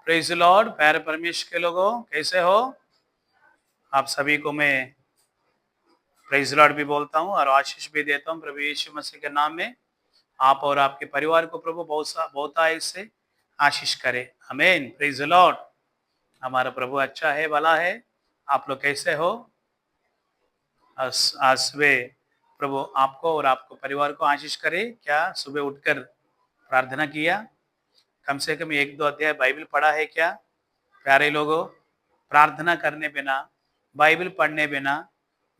Praise the Lord. प्यारे परमेश्वर के लोगों, कैसे हो आप सभी को मैं प्रेज द लॉर्ड भी बोलता हूँ और आशीष भी देता हूँ प्रभु यीशु मसीह के नाम में। आप और आपके परिवार को प्रभु बहुत से आशीष करे। आमीन। Praise the Lord. हमारा प्रभु अच्छा है, भला है। आप लोग कैसे हो? आज सुबह प्रभु आपको और आपको परिवार को आशीष करे। क्या सुबह उठकर प्रार्थना किया? कम से कम 1-2 अध्याय बाइबल पढ़ा है क्या? प्यारे लोगों, प्रार्थना करने बिना, बाइबल पढ़ने बिना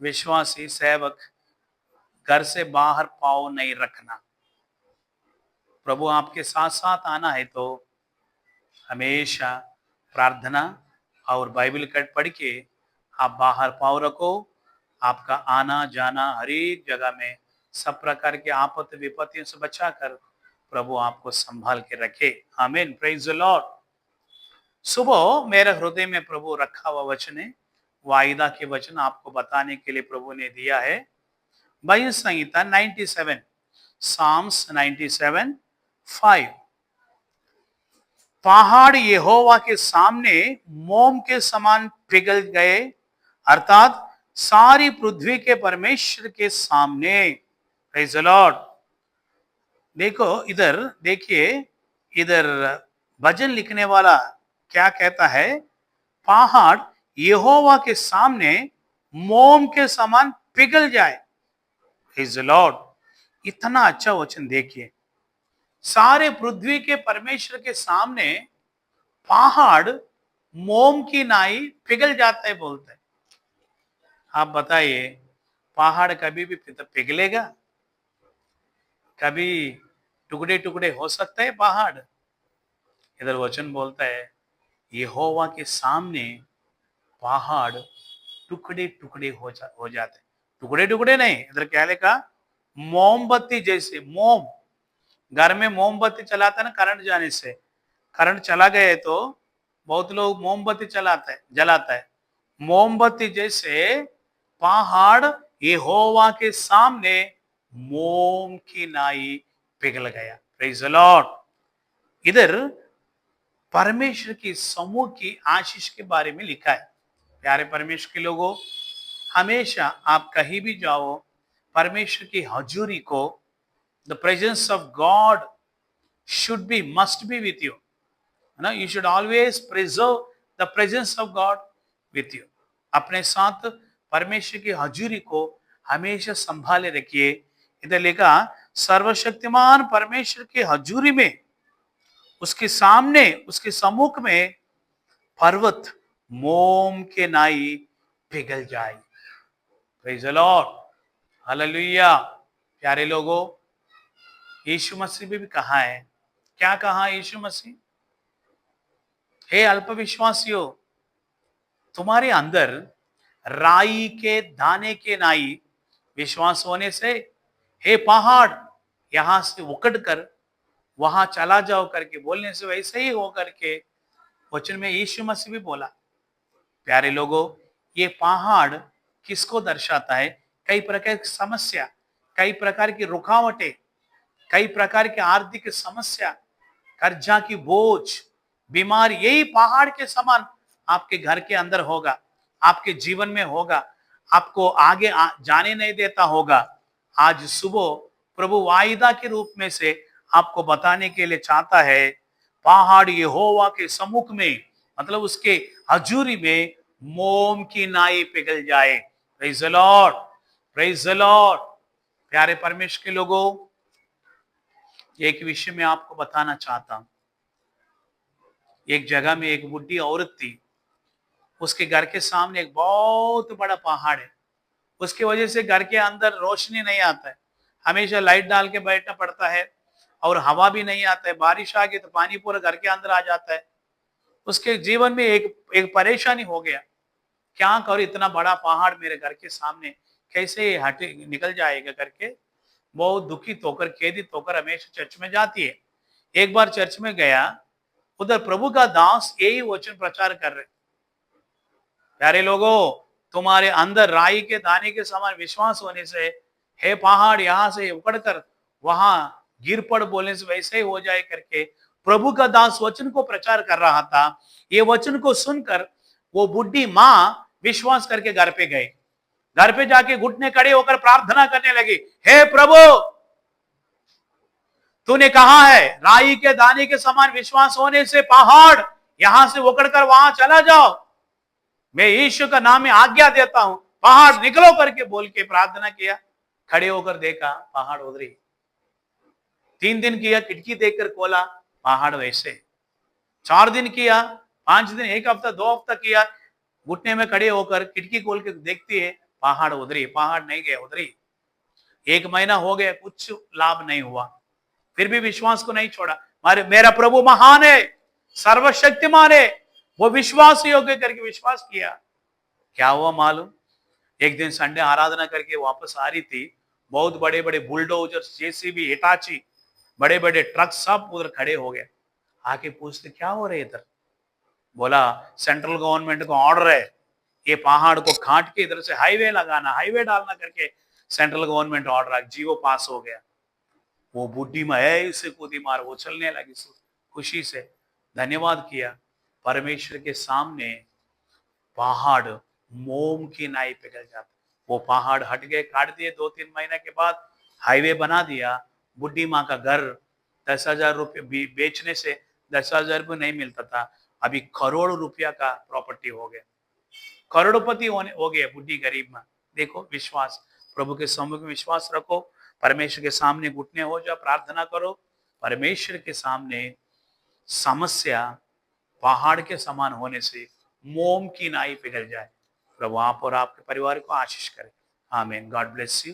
विश्वासी सेवक घर से बाहर पाँव नहीं रखना। प्रभु आपके साथ साथ आना है तो हमेशा प्रार्थना और बाइबल कट पढ़ के आप बाहर पाँव रखो। आपका आना जाना हर एक जगह में सब प्रकार के आपत्ति विपत्तियों से बचाकर प्रभु आपको संभाल के रखे। आमीन। Praise the Lord. सुबह मेरे हृदय में प्रभु रखा हुआ वचन है, वायदा के वचन आपको बताने के लिए प्रभु ने दिया है। भजन संहिता 97, साम्स 97:5। पहाड़ यहोवा के सामने मोम के समान पिघल गए, अर्थात सारी पृथ्वी के परमेश्वर के सामने। Praise the Lord. देखो इधर, देखिए इधर भजन लिखने वाला क्या कहता है? पहाड़ यहोवा के सामने मोम के समान पिघल जाए। Praise the Lord. इतना अच्छा वचन देखिए। सारे पृथ्वी के परमेश्वर के सामने पहाड़ मोम की नाई पिघल जाता है बोलते हैं। आप बताइए, पहाड़ कभी भी पिघलेगा? कभी टुकड़े टुकड़े हो सकता है पहाड़? इधर वचन बोलता है यहोवा के सामने पहाड़ टुकड़े टुकड़े हो जाते। टुकड़े टुकड़े नहीं, इधर क्या लिखा? मोमबत्ती जैसे। मोम, घर में मोमबत्ती चलाता है ना, करंट जाने से। करंट चला गए तो बहुत लोग मोमबत्ती जलाता है। मोमबत्ती जैसे पहाड़ यहोवा के सामने मोम की नाई पिघल गया। Praise the Lord. इधर परमेश्वर की समूह की आशीष के बारे में लिखा है। प्यारे परमेश्वर के लोगों, हमेशा आप कहीं भी जाओ, परमेश्वर की हजूरी को, the presence of God should be, must be with you. ना, you should always preserve the presence of God with you. अपने साथ परमेश्वर की हजूरी को हमेशा संभाले रखिए। इधर लिखा सर्वशक्तिमान परमेश्वर की हजूरी में, उसके सामने, उसके सम्मुख में पर्वत मोम के नाई पिघल जाए। Praise the Lord. हालेलुया। प्यारे लोगों, यीशु मसीह भी कहा है, क्या कहा यीशु मसीह? हे अल्पविश्वासियों, तुम्हारे अंदर राई के दाने के नाई विश्वास होने से हे पहाड़ यहां से उकड़ कर वहां चला जाओ करके बोलने से वैसे ही हो करके वचन में यीशु मसीह भी बोला। प्यारे लोगों, ये पहाड़ किसको दर्शाता है? कई प्रकार की समस्या, कई प्रकार की रुकावटें, कई प्रकार की आर्थिक समस्या, कर्जा की बोझ, बीमार, यही पहाड़ के समान आपके घर के अंदर होगा, आपके जीवन में होगा, आपको आगे जाने नहीं देता होगा। आज सुबह प्रभु वायदा के रूप में से आपको बताने के लिए चाहता है, पहाड़ यहोवा के सम्मुख में, मतलब उसके हजूरी में मोम की नाई पिघल जाए। Praise the Lord. Praise the Lord. प्यारे परमेश्वर के लोगों, एक विषय में आपको बताना चाहता हूं। एक जगह में एक बुढ़ी औरत थी, उसके घर के सामने एक बहुत बड़ा पहाड़ है। उसकी वजह से घर के अंदर रोशनी नहीं आता है, हमेशा लाइट डाल के बैठना पड़ता है, और हवा भी नहीं आता है। बारिश आ गई तो पानी पूरा घर के अंदर आ जाता है। उसके जीवन में एक परेशानी हो गया, क्या करूं, इतना बड़ा पहाड़ मेरे घर के सामने कैसे हटे निकल जाएगा करके बहुत दुखित होकर, खेदित होकर हमेशा चर्च में जाती है। एक बार चर्च में गया, उधर प्रभु का दास यही वचन प्रचार कर रहे, प्यारे लोगों, तुम्हारे अंदर राई के दाने के समान विश्वास होने से हे पहाड़ यहां से उकड़कर वहां गिर पड़ बोलने से वैसे ही हो जाए करके प्रभु का दास वचन को प्रचार कर रहा था। ये वचन को सुनकर वो बुढ़ी मां विश्वास करके घर पे गए। घर पे जाके घुटने खड़े होकर प्रार्थना करने लगी, हे प्रभु, तूने कहा है राई के दाने के समान विश्वास होने से पहाड़ यहां से उकड़कर वहां चला जाओ। मैं यीशु का नाम में आज्ञा देता हूं, पहाड़ निकलो करके बोल के प्रार्थना किया। खड़े होकर देखा, पहाड़ उधरी। 3 दिन किया, खिड़की देखकर खोला, पहाड़ वैसे। 4 दिन किया, 5 दिन, 1 हफ्ता, 2 हफ्ता किया, घुटने में खड़े होकर खिड़की खोल के देखती है, पहाड़ उधरी। पहाड़ नहीं गए उधरी। 1 महीना हो गया, कुछ लाभ नहीं हुआ। फिर भी विश्वास को नहीं छोड़ा। मेरा प्रभु महान है, सर्वशक्तिमान है, वो विश्वास योग्य करके विश्वास किया। क्या हुआ मालूम? एक दिन संडे आराधना करके वापस आ रही थी, बहुत बड़े बड़े बुलडोजर, जेसीबी, हिटाची, बड़े बड़े ट्रक सब उधर खड़े हो गए। आके पूछते, क्या हो रहा है इधर? बोला, सेंट्रल गवर्नमेंट का ऑर्डर है, ये पहाड़ को काट के इधर से हाईवे लगाना, हाईवे डालना करके सेंट्रल गवर्नमेंट ऑर्डर, जीवो पास हो गया। वो बुढ़ी में ऐसे कूदी मार उछलने लगी खुशी से, धन्यवाद किया। परमेश्वर के सामने पहाड़ मोम की नाई पिघल जाता। वो पहाड़ हट गए, काट दिए। 2-3 महीने के बाद हाईवे बना दिया। बुढ़ी माँ का घर 10,000 रुपये बेचने से 10,000 रुपये नहीं मिलता था, अभी करोड़ रुपया का प्रॉपर्टी हो गया। करोड़पति हो गए बुढ़ी गरीब माँ। देखो विश्वास, प्रभु के सम्मुख में विश्वास रखो, परमेश्वर के सामने घुटने हो जाओ, प्रार्थना करो। परमेश्वर के सामने समस्या पहाड़ के समान होने से मोम की नाई पिघल जाए। प्रभु आप और आपके परिवार को आशीष करे। आमीन। God bless you.